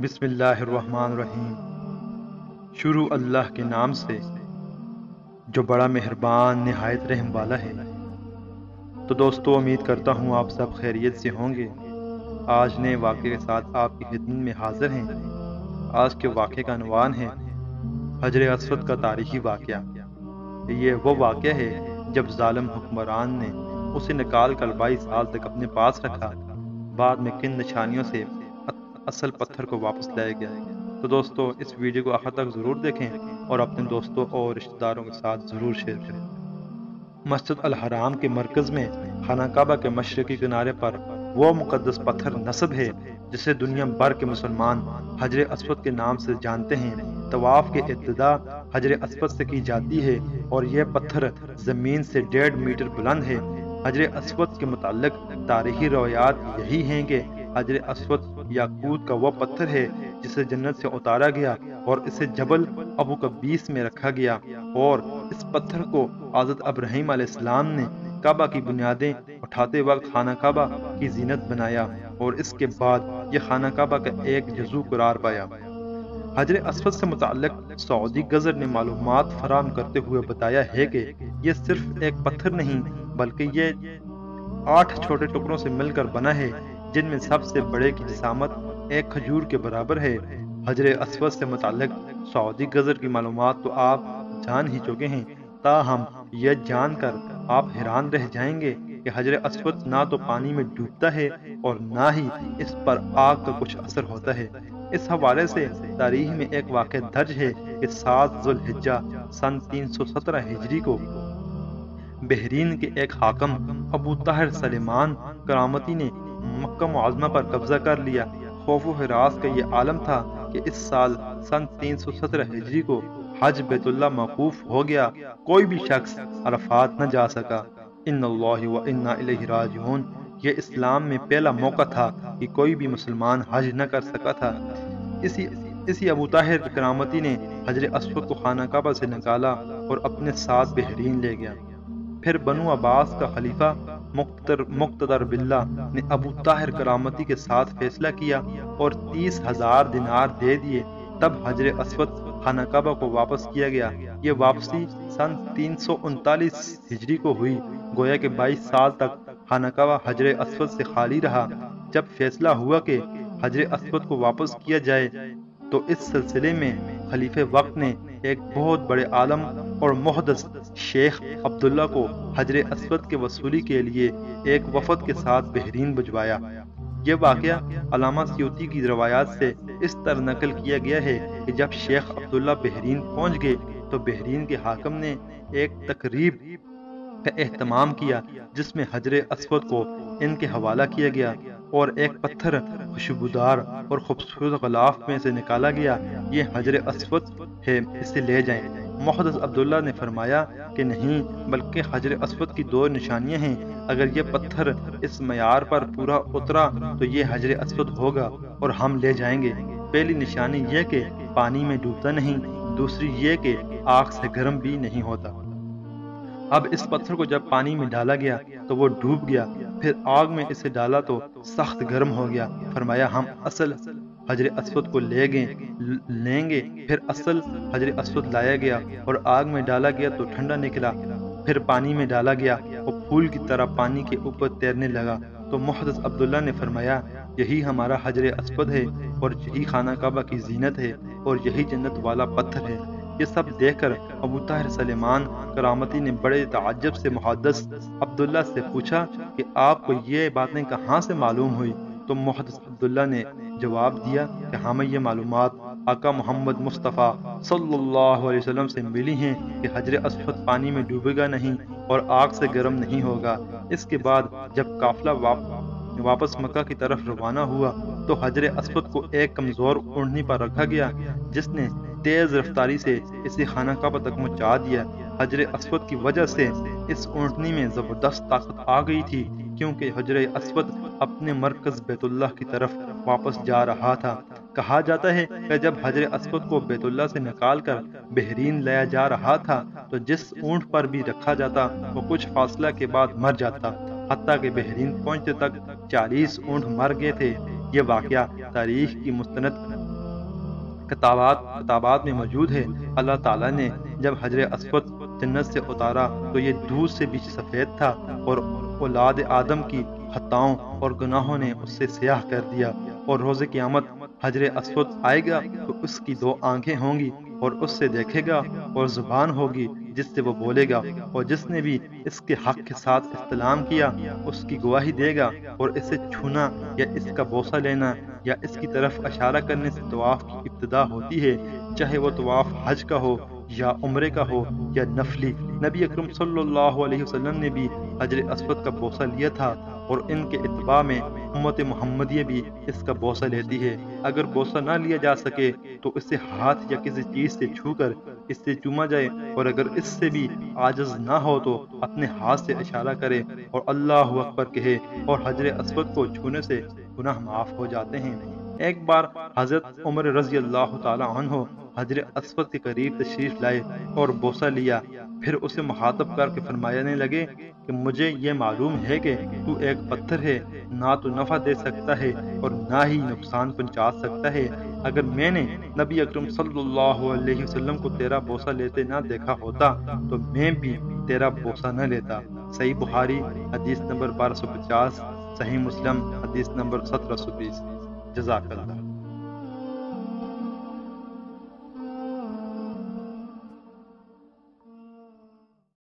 بسم اللہ الرحمن الرحیم۔ شروع اللہ کے نام سے جو بڑا مہربان نہایت رحم والا ہے۔ تو دوستو، امید کرتا ہوں آپ سب خیریت سے ہوں گے۔ آج نئے واقعے کے ساتھ آپ کی خدمت میں حاضر ہیں۔ آج کے واقعے کا عنوان ہے حجر اسود کا تاریخی واقعہ۔ یہ وہ واقعہ ہے جب ظالم حکمران نے اسے نکال کر 22 سال تک اپنے پاس رکھا، بعد میں کن نشانیوں سے اصل پتھر کو واپس لایا گیا۔ تو دوستو، اس ویڈیو کو آخر تک ضرور دیکھیں اور اپنے دوستوں اور رشتہ داروں کے ساتھ ضرور شیئر کریں۔ مسجد الحرام کے مرکز میں خانہ کعبہ کے مشرقی کنارے پر وہ مقدس پتھر نصب ہے جسے دنیا بھر کے مسلمان حجر اسود کے نام سے جانتے ہیں۔ طواف کی ابتدا حجر اسود سے کی جاتی ہے اور یہ پتھر زمین سے 1.5 میٹر بلند ہے۔ حجر اسود کے متعلق تاریخی روایات یہی ہیں کہ حجر اسود یاقوت کا وہ پتھر ہے جسے جنت سے اتارا گیا اور اسے جبل ابو قبیس میں رکھا گیا، اور اس پتھر کو حضرت ابراہیم علیہ السلام نے کعبہ کی بنیادیں اٹھاتے وقت خانہ کعبہ کی زینت بنایا، اور اس کے بعد یہ خانہ کعبہ کا ایک جزو قرار پایا۔ حجر اسود سے متعلق سعودی گزر نے معلومات فراہم کرتے ہوئے بتایا ہے کہ یہ صرف ایک پتھر نہیں بلکہ یہ 8 چھوٹے ٹکڑوں سے مل کر بنا ہے، جن میں سب سے بڑے کی جسامت ایک کھجور کے برابر ہے۔ حجر اسود سے متعلق سعودی گزر کی معلومات تو آپ جان ہی چکے ہیں، تاہم یہ جان کر آپ حیران رہ جائیں گے کہ حجر اسود نہ تو پانی میں ڈوبتا ہے اور نہ ہی اس پر آگ کا کچھ اثر ہوتا ہے۔ اس حوالے سے تاریخ میں ایک واقعہ درج ہے کہ 7 ذو الحجہ سن 317 ہجری کو بحرین کے ایک حاکم ابو طاہر سلیمان کرامتی نے مکہ معظمہ پر قبضہ کر لیا۔ خوف و ہراس کا یہ عالم تھا کہ اس سال سن 317 ہجری کو حج بیت اللہ موقوف ہو گیا، کوئی بھی شخص عرفات نہ جا سکا۔ ان اللہ و انا الیہ راجعون۔ یہ اسلام میں پہلا موقع تھا کہ کوئی بھی مسلمان حج نہ کر سکا تھا۔ اسی ابو طاہر کرامتی نے حجر اسود کو خانہ کعبہ سے نکالا اور اپنے ساتھ بحرین لے گیا۔ پھر بنو عباس کا خلیفہ مقتدر باللہ نے ابو طاہر کرامتی کے ساتھ فیصلہ کیا اور 30,000 دینار دے دیے، تب حجر اسود خانہ کعبہ کو واپس کیا گیا۔ یہ واپسی سن 339 ہجری کو ہوئی، گویا کہ 22 سال تک خانہ کعبہ حجر اسود سے خالی رہا۔ جب فیصلہ ہوا کہ حجر اسود کو واپس کیا جائے تو اس سلسلے میں خلیفہ وقت نے ایک بہت بڑے عالم اور محدث شیخ عبداللہ کو حجر اسود کے وصولی کے لیے ایک وفد کے ساتھ بحرین بھجوایا۔ یہ واقعہ علامہ سیوطی کی روایات سے اس طرح نقل کیا گیا ہے کہ جب شیخ عبداللہ بحرین پہنچ گئے تو بحرین کے حاکم نے ایک تقریب کا اہتمام کیا جس میں حجر اسود کو ان کے حوالہ کیا گیا اور ایک پتھر خوشبودار اور خوبصورت غلاف میں سے نکالا گیا۔ یہ حجر اسود ہے، اسے لے جائیں۔ محدث عبداللہ نے فرمایا کہ نہیں، بلکہ حجر اسود کی 2 نشانیاں ہیں، اگر یہ پتھر اس معیار پر پورا اترا تو یہ حجر اسود ہوگا اور ہم لے جائیں گے۔ پہلی نشانی یہ کہ پانی میں ڈوبتا نہیں، دوسری یہ کہ آگ سے گرم بھی نہیں ہوتا۔ اب اس پتھر کو جب پانی میں ڈالا گیا تو وہ ڈوب گیا، پھر آگ میں اسے ڈالا تو سخت گرم ہو گیا۔ فرمایا ہم اصل حجر اسود کو لیں گے۔ پھر اصل حجر اسود لایا گیا اور آگ میں ڈالا گیا تو ٹھنڈا نکلا، پھر پانی میں ڈالا گیا اور پھول کی طرح پانی کے اوپر تیرنے لگا۔ تو محدث عبداللہ نے فرمایا یہی ہمارا حجر اسود ہے اور یہی خانہ کعبہ کی زینت ہے اور یہی جنت والا پتھر ہے۔ یہ سب دیکھ کر ابو طاہر سلیمان کرامتی نے بڑے تعجب سے محدث عبداللہ سے پوچھا کہ آپ کو یہ باتیں کہاں سے معلوم ہوئی؟ تو محدث عبداللہ نے جواب دیا کہ ہمیں یہ معلومات آقا محمد مصطفیٰ صلی اللہ علیہ وسلم سے ملی ہیں کہ حجر اسود پانی میں ڈوبے گا نہیں اور آگ سے گرم نہیں ہوگا۔ اس کے بعد جب قافلہ واپس مکہ کی طرف روانہ ہوا تو حجر اسود کو ایک کمزور اونٹنی پر رکھا گیا جس نے تیز رفتاری سے اسے خانہ کعبہ تک پہنچا دیا۔ حجر اسود کی وجہ سے اس اونٹنی میں زبردست طاقت آ گئی تھی، کیونکہ حجر اسود اپنے مرکز بیت اللہ کی طرف واپس جا رہا تھا۔ کہا جاتا ہے کہ جب حجر اسود کو بیت اللہ سے نکال کر بحرین لایا جا رہا تھا تو جس اونٹ پر بھی رکھا جاتا وہ کچھ فاصلہ کے بعد مر جاتا، حتیٰ کہ بحرین پہنچتے تک 40 اونٹ مر گئے تھے۔ یہ واقعہ تاریخ کی مستند کتابات میں موجود ہے، اللہ تعالیٰ نے جب حجر اسود جنت سے اتارا تو یہ دودھ سے بھی سفید تھا، اور اولاد آدم کی خطاؤں اور گناہوں نے اس سے سیاہ کر دیا۔ اور روز قیامت حجر اسود آئے گا تو اس کی دو آنکھیں ہوں گی، اور اس سے دیکھے گا، اور زبان ہوگی جس سے وہ بولے گا، اور جس نے بھی اس کے حق کے ساتھ استلام کیا اس کی گواہی دے گا۔ اور اسے چھونا یا اس کا بوسہ لینا یا اس کی طرف اشارہ کرنے سے طواف کی ابتدا ہوتی ہے، چاہے وہ طواف حج کا ہو یا عمرے کا ہو یا نفلی۔ نبی اکرم صلی اللہ علیہ وسلم نے بھی حجر اسود کا بوسہ لیا تھا، اور ان کے اتباع میں امت محمدیہ بھی اس کا بوسہ لیتی ہے۔ اگر بوسہ نہ لیا جا سکے تو اسے ہاتھ یا کسی چیز سے چھو کر اس سے چوما جائے، اور اگر اس سے بھی عاجز نہ ہو تو اپنے ہاتھ سے اشارہ کرے اور اللہ اکبر کہے، اور حجر اسود کو چھونے سے گناہ معاف ہو جاتے ہیں۔ ایک بار حضرت عمر رضی اللہ تعالی عنہ حجر اسود کے قریب تشریف لائے اور بوسہ لیا، پھر اسے مخاطب کر کے فرمانے لگے کہ مجھے یہ معلوم ہے کہ تو ایک پتھر ہے، نہ تو نفع دے سکتا ہے اور نہ ہی نقصان پہنچا سکتا ہے۔ اگر میں نے نبی اکرم صلی اللہ علیہ وسلم کو تیرا بوسہ لیتے نہ دیکھا ہوتا تو میں بھی تیرا بوسہ نہ لیتا۔ صحیح بخاری حدیث نمبر 1250، صحیح مسلم حدیث نمبر 1720۔ جزاک اللہ۔